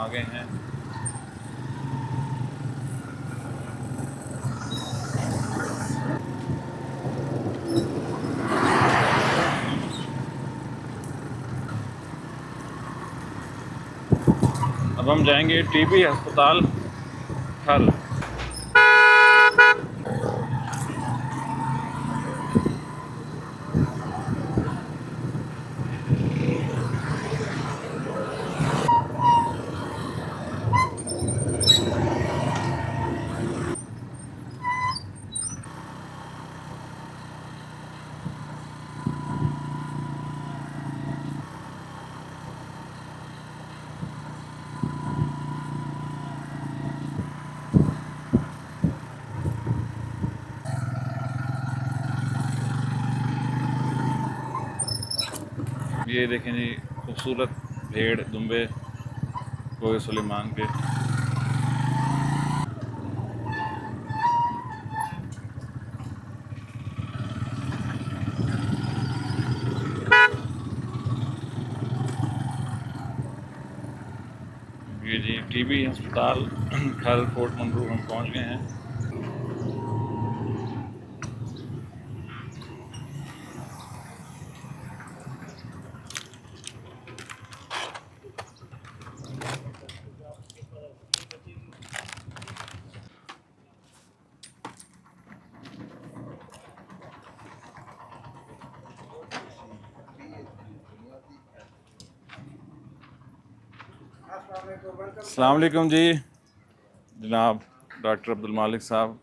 गए हैं। अब हम जाएंगे टीबी अस्पताल खल। ये देखें जी, खूबसूरत भेड़ दुम्बे कोहे सुलेमान के। ये जी टीबी अस्पताल खल फोर्ट मंडरू हम पहुंच गए हैं। अस्सलाम वालेकुम जी जनाब, डॉक्टर अब्दुल मालिक साहब,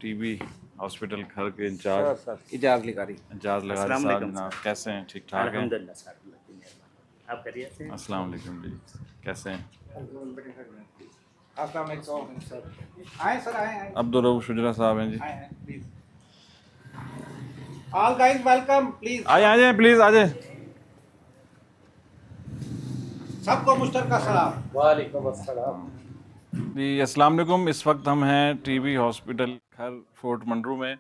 टीबी हॉस्पिटल खर के इंचार्ज इजाज़ लिगारी साहब। जनाब कैसे हैं? ठीक ठाक हैं? अल्हम्दुलिल्लाह सर, अल्लाह की मेहरबानी। आप खैरियत से हैं? अस्सलाम वालेकुम जी, कैसे हैं? आए सर, आए अब्दुल रऊफ शुजरा साहब हैं जी। आए please. All guys welcome please. आ जाए प्लीज़, आ जाए। सबको मुश्तरका सलाम। वालेकुम अस्सलाम। जी अस्सलाम वालेकुम। इस वक्त हम हैं टीबी हॉस्पिटल खर फोर्ट मंडरू में,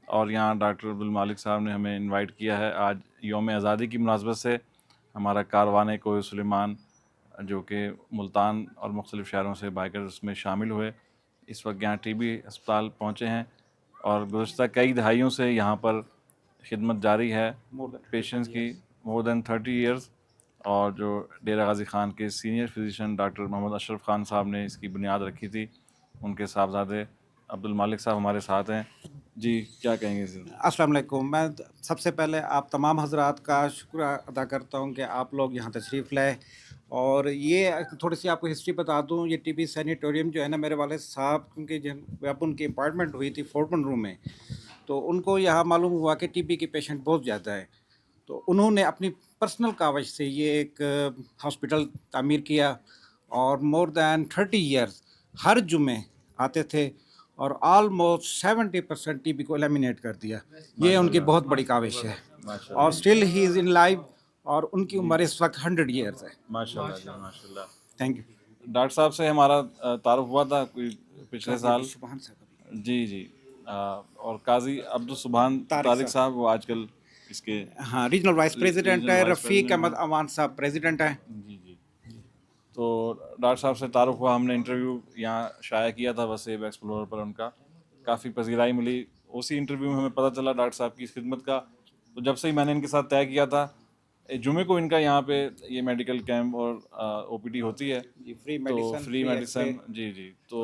और यहाँ डॉक्टर अब्दुल मालिक साहब ने हमें इनवाइट किया है। आज यौम आज़ादी की मुनासबत से हमारा कारवान कोहे सुलेमान, जो कि मुल्तान और मुख्तलिफ़ शहरों से बाइकर्स में शामिल हुए, इस वक्त यहाँ टीबी अस्पताल पहुँचे हैं। और गुज़श्ता कई दहाइयों से यहाँ पर खिदमत जारी है पेशेंट्स की, मोर दैन 30 ईयर्स। और जो डेरा गाज़ी ख़ान के senior physician doctor Mohammad Ashraf Khan sahab ने इसकी बुनियाद रखी थी, उनके साहबजादे अब्दुल मालिक साहब हमारे साथ हैं। जी क्या कहेंगे सर? अस्सलाम वालेकुम। मैं सबसे पहले आप तमाम हजरात का शुक्र अदा करता हूँ कि आप लोग यहाँ तशरीफ़ लाए। और ये थोड़ी सी आपको हिस्ट्री बता दूँ, ये टीबी सैनिटोरियम जो है ना, मेरे वाले साहब क्योंकि जब उनकी अपॉइंटमेंट हुई थी फोर्ट मंडरू में, तो उनको यहाँ मालूम हुआ कि टीबी के पेशेंट बहुत ज़्यादा है, तो उन्होंने अपनी पर्सनल कावज से ये एक हॉस्पिटल तामीर किया। और मोर दैन 30 ईयर्स हर जुमे आते थे और ऑलमोस्ट 70% टीबी को एलिमिनेट कर दिया। ये उनकी बहुत बड़ी काविश है। और still he is in life, और उनकी उम्र इस वक्त 100 ईयर्स है। माशाल्लाह जी, माशाल्लाह। Thank you. डॉक्टर साहब से हमारा तारुफ हुआ था कोई पिछले साल। सुभान साहब। जी जी। और काजी अब्दुल सुभान तारिक साहब, वो आजकल इसके हाँ, रीजनल वाइस प्रेसिडेंट रीजनल है। वाइस रफ़ीक प्रेसिडेंट अहमद हैं। अमान साहब प्रेसिडेंट हैं। जी जी। तो डॉक्टर साहब से तारुफ हुआ, हमने इंटरव्यू यहाँ शाया किया था वसेब एक्सप्लोरर पर, उनका काफ़ी पजीराई मिली। उसी इंटरव्यू में हमें पता चला डॉक्टर साहब की इस खिदमत का। तो जब से ही मैंने इनके साथ तय किया था, जुमे को इनका यहाँ पे ये मेडिकल कैंप और ओपीडी होती है, जी, फ्री तो मेडिसिन, फ्री फ्री मेडिसिन। जी जी। तो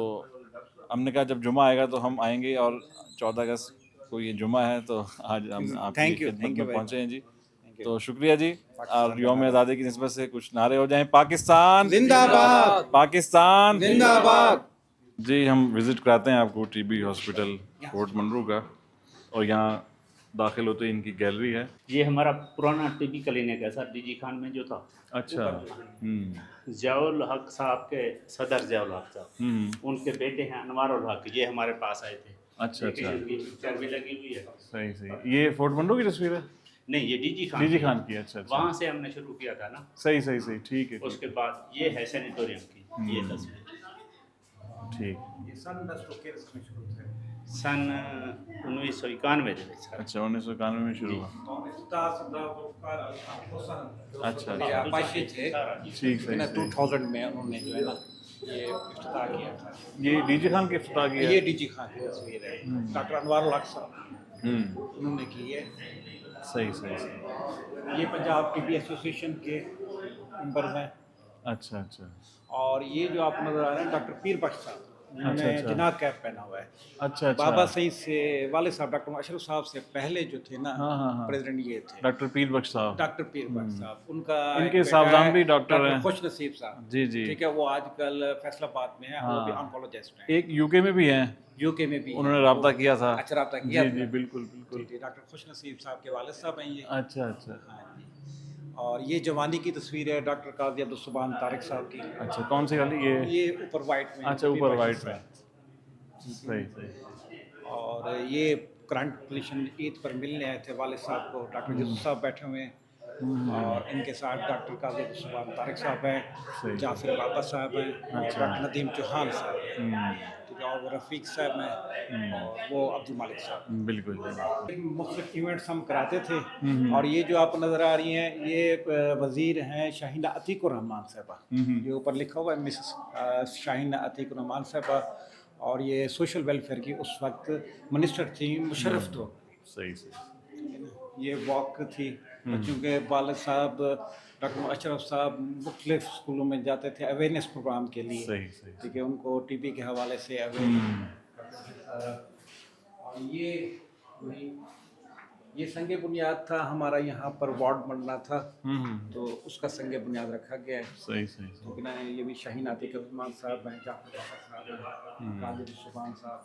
हमने कहा जब जुमा आएगा तो हम आएंगे, और 14 अगस्त को ये जुमा है, तो आज हम आपकी थैंक यू खिदमत में वेरी पहुँचे हैं जी। मच। तो शुक्रिया जी। और यौम आज़ादी की निस्बत से कुछ नारे हो जाएं। पाकिस्तान जिंदाबाद, पाकिस्तान जिंदाबाद। जी। हम विज़िट कराते हैं आपको टीबी हॉस्पिटल फोर्ट मंडरू का, और यहाँ दाखिल होते ही इनकी गैलरी है। ये हमारा पुराना टीबी क्लिनिक है सर, डीजी खान में जो था। अच्छा। ज़ियाउल हक साहब के सदर ज़ियाउल हक साहब, उनके बेटे हैं अनवारुल हक, ये हमारे पास आए थे। अच्छा अच्छा। इनकी पिक्चर भी लगी हुई है। सही सही। ये फोर्ट मंडरू की तस्वीर है? नहीं, ये डीजी खान डीजी की खान है। की। अच्छा अच्छा। वहाँ से हमने शुरू किया था ना। सही सही सही। ठीक है उसके बाद ये है सैनिटोरियम की ये तस्वीर। ठीक। ये सन 10 के इसमें शुरू थे। सन 1991 ਦੇ ਵਿੱਚ ਸਰ। अच्छा 1991 में शुरू हुआ। अच्छा अच्छा अपाचे थे ठीक सही ना, सही। 2000 में उन्होंने जो है ना ये इफ्तिताह किया था। ये डीजे खान के इफ्तिताह किया ये है? डीजी खान की तस्वीर है, डॉक्टर अनवारुल हक साहब उन्होंने की है। सही सही सही। ये पंजाब टीबी एसोसिएशन के मेंबर्स हैं। अच्छा अच्छा और ये जो आप नजर आ रहे हैं डॉक्टर पीर बख्श साहब, जिन्होंने अच्छा। जिनाह कैप पहना हुआ है। अच्छा अच्छा बाबा सईद से वाले साहब डॉक्टर अशरफ साहब से पहले जो थे ना हाँ। प्रेसिडेंट ये थे डॉक्टर पीर बख्श साहब। डॉक्टर पीर बख्श साहब। उनका इनके एक बेटा साहबजान है, भी डॉक्टर हैं। खुश नसीब साहब। जी जी। ठीक है, वो आजकल फैसलाबाद में है, वो भी हाँ। ऑन्कोलॉजिस्ट हैं, एक यूके में भी हैं, यूके में भी हैं। उन्होंने राब्ता वो- किया था। अच्छा, राब्ता किया जी था। जी बिल्कुल बिल्कुल। जी, डॉक्टर खुश नसीब साहब के वालिद साहब हैं ये। अच्छा अच्छा हाँ जी। और ये जवानी की तस्वीर है डॉक्टर काजी अब्दुल सुभान तारिक साहब की। अच्छा कौन सी वाली ये? ये ऊपर वाइट में, अच्छा पीर ऊपर बख्श वाइट साहब। में। सही सही। और ये करंट पोजीशन ईद पर मिलने आए थे वाले साहब को, डॉक्टर यूसुफ साहब बैठे हुए हैं और इनके साथ डॉक्टर काजी अब्दुल सुभान तारिक साहब हैं, सही। जाफिर बाबा साहब हैं और अच्छा। डॉक्टर नदीम चौहान साहब हैं, ठीक है, और वो रफ़ीक साहब हैं और वो अब्दुल मालिक साहब। बिल्कुल बिल्कुल। मुख्तलिफ इवेंट्स हम कराते थे और ये जो आपको नज़र आ रही हैं ये वज़ीर हैं शाहीना अतीकुर रहमान साहबा, ये ऊपर लिखा हुआ है मिसेस शाहीना अतीकुर रहमान साहबा। और ये सोशल वेलफेयर की उस वक्त मिनिस्टर थी मुशर्रफ तो। सही सही। ये वॉक थी बच्चों के, वालिद साहब डॉक्टर अशरफ साहब मुख्तलिफ स्कूलों में जाते थे अवेयरनेस प्रोग्राम के लिए, सही सही। ठीक है, उनको टीबी के हवाले से अवेयर। और ये संग बुनियाद था हमारा, यहाँ पर वार्ड बनना था तो उसका संग बुनियाद रखा गया है। सही सही सही। तो बिना ये भी शाहीन आतिक रहमान साहब हैं, जाफर साहब हैं, काजी सुभान साहब,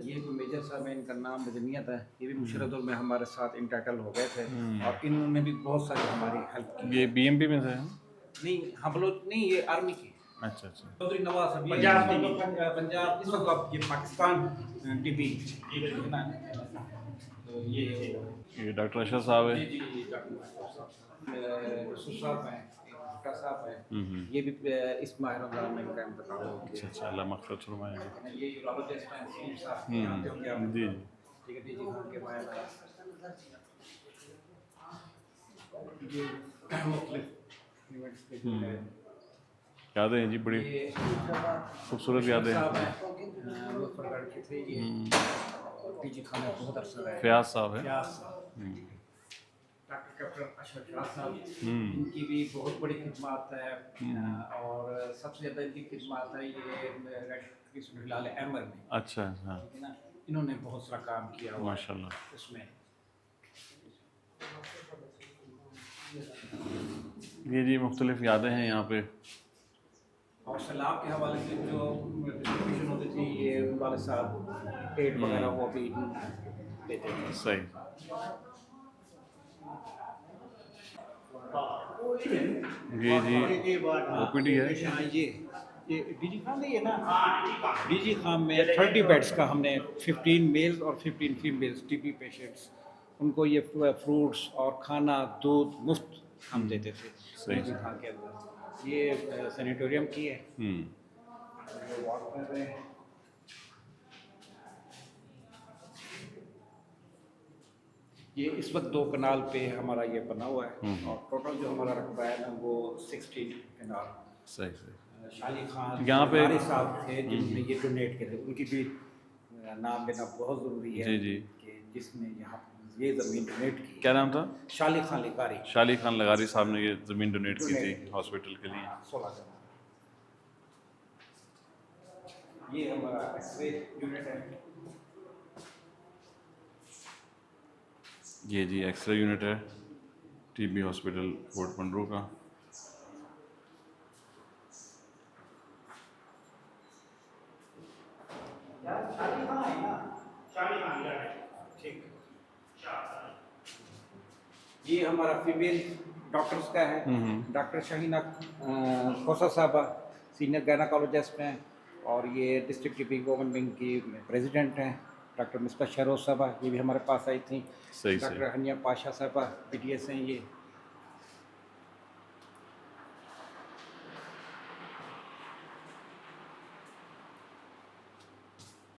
ये भी मेजर साहब हैं, इनका नाम मदनियत है, ये भी मुशर्रफ में हमारे साथ इंटैकल हो गए थे और इन्होंने भी बहुत सारी हमारी हेल्प की। ये बीएमपी में से है? नहीं, हम लोग नहीं, ये आर्मी की अच्छा अच्छा। चौधरी नवाज साहब, पंजाब ये टीवी। पंजाब इस वक्त आप ये पाकिस्तान टीवी, तो ये डॉक्टर अशरफ साहब है। जी डॉक्टर यूसुफ साहब हैं, भुट्टा साहब हैं, ये भी इस माह रमजान में इनका इंतकाल हो अच्छा गया। अच्छा अल्लाह मग़फ़िरत फरमाए। ये यूरोलॉजिस्ट हैं सलीम साहब, जानते होंगे आप। जी जी। ठीक है, डीजी खान के बारे में ये मुख्तलिफ इवेंट्स के जो है यादें हैं जी बड़ी ये खूबसूरत यादें हैं। साहब हैं, मुजफ्फरगढ़ के थे ये, डीजी खान में बहुत अरसा रहे। फयाज साहब है। फयाज साहब, डॉक्टर कैप्टन अशरफ शाह साहब, इनकी भी बहुत बड़ी खिदमत है और सबसे ज़्यादा इनकी खिदमत है ये हिलाल अहमर में, अच्छा अच्छा ठीक है ना, इन्होंने बहुत सारा काम किया हुआ है माशाल्लाह। उसमें। ये जी मुख्तलिफ यादें हैं यहाँ पे। और सैलाब के हवाले से जो डिस्ट्रीब्यूशन होती थी ये वाले साहब एड वगैरह वो भी देते थे। सही। ये जी ओपीडी है। हाँ, ये डीजी खान नहीं है ना, डीजी खान में 30 बेड्स का हमने 15 मेल्स और 15 फीमेल्स टीबी पेशेंट्स, उनको ये फ्रूट्स और खाना दूध मुफ्त हम देते थे डीजी खान के अंदर। ये सैनिटोरियम की है, ये वॉक कर रहे हैं। ये इस वक्त 2 कनाल पे हमारा ये बना हुआ है और टोटल जो हमारा रकबा है ना वो 16 कनाल। सही सही। शाली खान यहाँ पे हमारे साहब थे जिन्होंने ये डोनेट किए थे, उनकी भी नाम लेना बहुत ज़रूरी है जी जी। कि जिसने यहाँ ये ज़मीन डोनेट की। क्या नाम था? शाली खान लिकारी, शाली खान लगारी साहब ने ये ज़मीन डोनेट की थी हॉस्पिटल के लिए। 16 कनाल। ये हमारा एक्सरे यूनिट है। ये जी एक्सरे यूनिट है टीबी हॉस्पिटल फोर्ट मंडरू का। ये हमारा फीमेल डॉक्टर्स का है, डॉक्टर शाहीना खोसा साहबा सीनियर गायनाकोलॉजिस्ट हैं और ये डिस्ट्रिक्ट टीबी वुमेन विंग की प्रेसिडेंट हैं। डॉक्टर मिस्बा शहरोज साहबा ये भी हमारे पास आई थी। सही डॉक्टर हनिया पाशा साहबा PTS हैं ये।